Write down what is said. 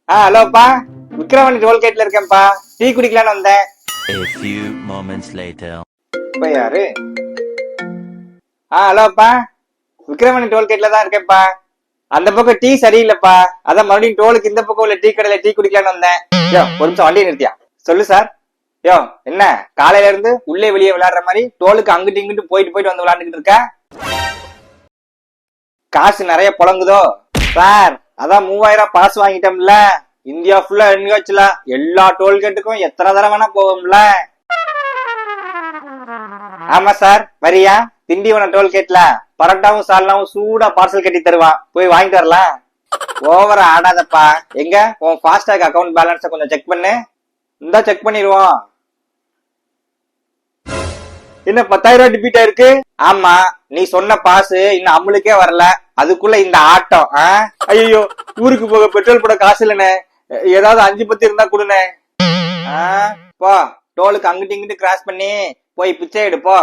ஹலோப்பா, விக்ரவாணி டோல்கேட்ல இருக்கேன்ப்பா. டீ குடிக்கலான்னு வந்தேன். A few moments later. இப்ப யாரு? ஹலோப்பா, விக்ரவாணி டோல்கேட்ல தான் இருக்கேன்ப்பா. அந்த பக்கம் டீ சரியில்லைப்பா, அதான் மறுபடியும் டோலுக்கு இந்த பக்கம் உள்ள டீ கடையில டீ குடிக்கலான்னு வந்தேன். யோ, ஒரு நிமிஷம் வண்டியை நிறுத்தியா. சொல்லு சார். யோ, என்ன காலையில இருந்து உள்ளே வெளியே விளையாடுற மாதிரி டோலுக்கு அங்கிட்டு இங்கிட்டு போயிட்டு வந்து விளையாண்டுக்கிட்டு இருக்க? காசு நிறைய புழங்குதோ? சார், அதான் 3000 பாஸ் வாங்கிட்டோம்ல, இந்தியா ஃபுல்லா எண்ணி வச்சுலாம், எல்லா டோல்கேட்டுக்கும் எத்தனை தடவை வேணா போவோம்ல. ஆமா சார், வரியா? திண்டிவனம் டோல்கேட்ல பரோட்டாவும் சால்னாவும் சூடா பார்சல் கட்டி தருவான், போய் வாங்கிட்டு வரலாம். ஓவரா ஆடாதப்பா. எங்க உன் ஃபாஸ்டாக் அக்கவுண்ட் பேலன்ஸ கொஞ்சம் செக் பண்ணு. இந்தா செக் பண்ணிடுவோம். என்ன 10,000 டிபிட் ஆயிருக்கு? ஆமா, நீ சொன்ன பாசு இன்னும் அமுலுக்கே வரல, அதுக்குள்ள இந்த ஆட்டம். ஐயோ, ஊருக்கு போக பெட்ரோல் போட காசு இல்லனே, ஏதாவது 5 இருந்தா கொடுனே. போ, டோலுக்கு அங்கிட்டு இங்கிட்டு கிராஸ் பண்ணி போய் பிச்சை எடுப்போ.